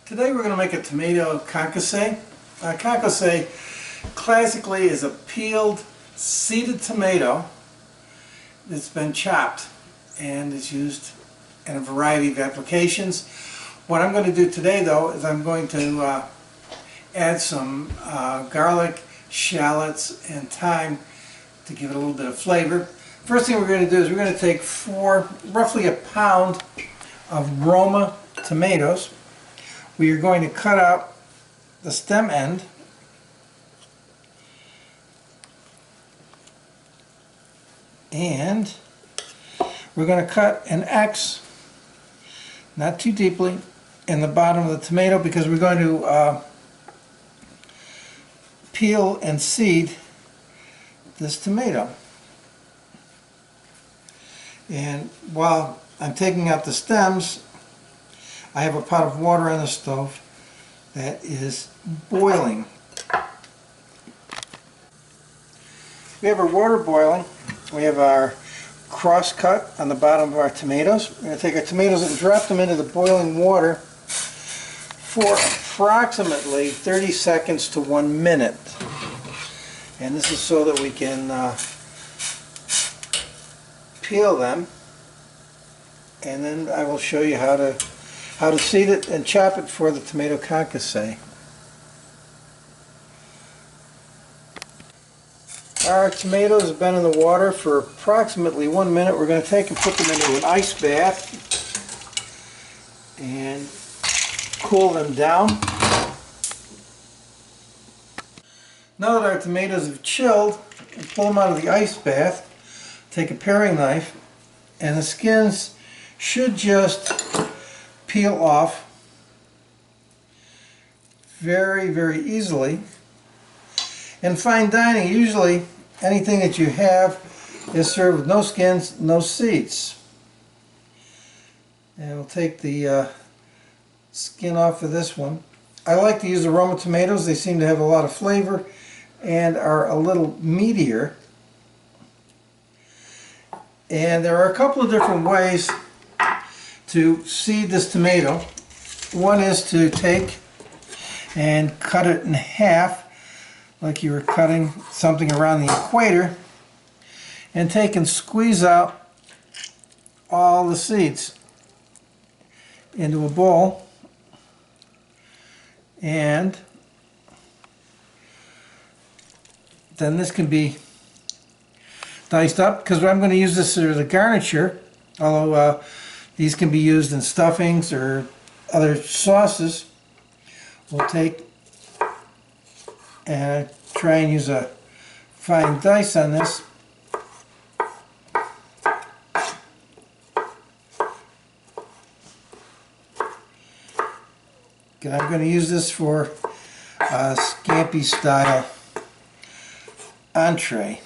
Today we're going to make a tomato concasse. Concasse classically is a peeled, seeded tomato that's been chopped and is used in a variety of applications. What I'm going to do today though is I'm going to add some garlic, shallots, and thyme to give it a little bit of flavor. First thing we're going to do is we're going to take roughly a pound of Roma tomatoes. We are going to cut out the stem end and we're going to cut an X, not too deeply, in the bottom of the tomato because we're going to peel and seed this tomato. And while I'm taking out the stems, I have a pot of water on the stove that is boiling. We have our water boiling. We have our cross cut on the bottom of our tomatoes. We're going to take our tomatoes and drop them into the boiling water for approximately 30 seconds to 1 minute. And this is so that we can peel them, and then I will show you how to seed it and chop it for the tomato concasse. Our tomatoes have been in the water for approximately 1 minute. We're going to take and put them into an ice bath and cool them down. Now that our tomatoes have chilled, we'll pull them out of the ice bath, take a paring knife, and the skins should just peel off very, very easily. In fine dining, usually anything that you have is served with no skins, no seeds. And we'll take the skin off of this one. I like to use the Roma tomatoes. They seem to have a lot of flavor and are a little meatier. And there are a couple of different ways to seed this tomato. One is to take and cut it in half like you were cutting something around the equator, and take and squeeze out all the seeds into a bowl, and then this can be diced up because I'm going to use this as a garniture, although these can be used in stuffings or other sauces. We'll take and try and use a fine dice on this. I'm going to use this for a scampi style entree.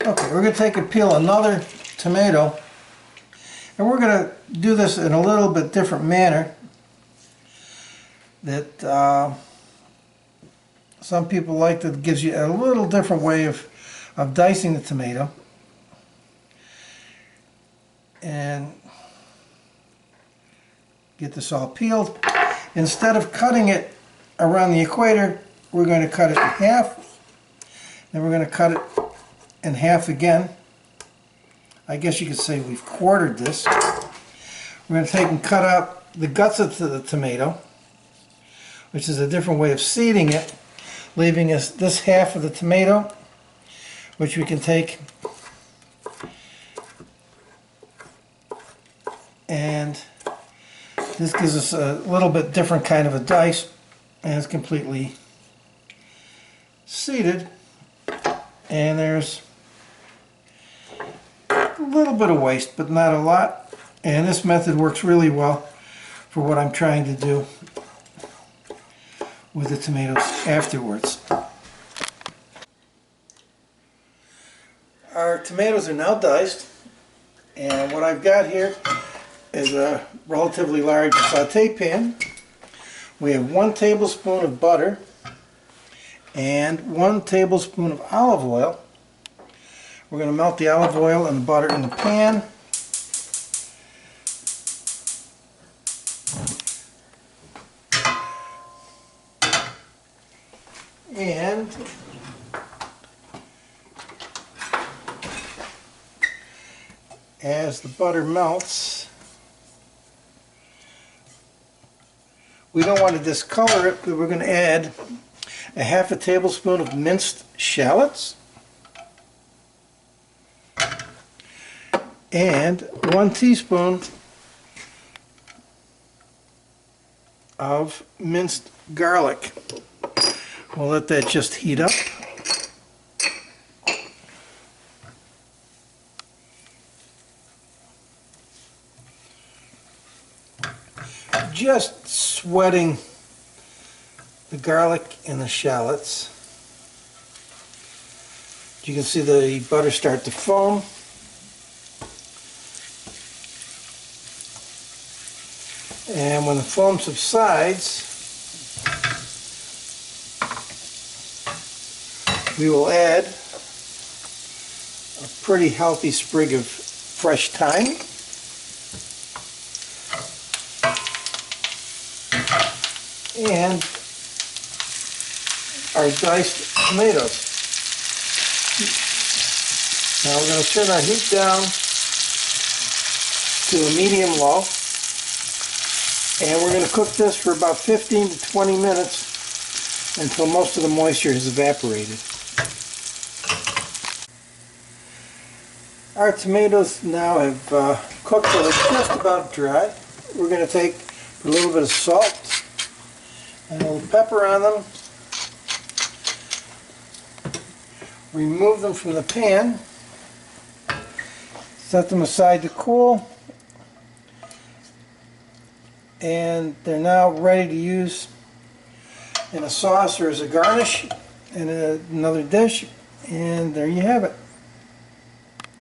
Okay, we're going to take and peel another tomato, and we're going to do this in a little bit different manner that some people like, that gives you a little different way of dicing the tomato. And get this all peeled. Instead of cutting it around the equator, we're going to cut it in half. Then we're going to cut it in half again. I guess you could say we've quartered this. We're going to take and cut out the guts of the tomato, which is a different way of seeding it, leaving us this half of the tomato, which we can take and this gives us a little bit different kind of a dice, and it's completely seeded. And there's a little bit of waste, but not a lot. And this method works really well for what I'm trying to do with the tomatoes afterwards. Our tomatoes are now diced, and what I've got here is a relatively large saute pan. We have 1 tablespoon of butter and 1 tablespoon of olive oil. We're going to melt the olive oil and the butter in the pan. And as the butter melts, we don't want to discolor it, but we're going to add a half a tablespoon of minced shallots and 1 teaspoon of minced garlic. We'll let that just heat up. Just sweating the garlic and the shallots. You can see the butter start to foam. And when the foam subsides, we will add a pretty healthy sprig of fresh thyme. And our diced tomatoes. Now we're going to turn our heat down to a medium-low, and we're going to cook this for about 15 to 20 minutes until most of the moisture has evaporated. Our tomatoes now have cooked till they're just about dry. We're going to take a little bit of salt and a little pepper on them. Remove them from the pan. Set them aside to cool. And they're now ready to use in a sauce or as a garnish in another dish. And there you have it.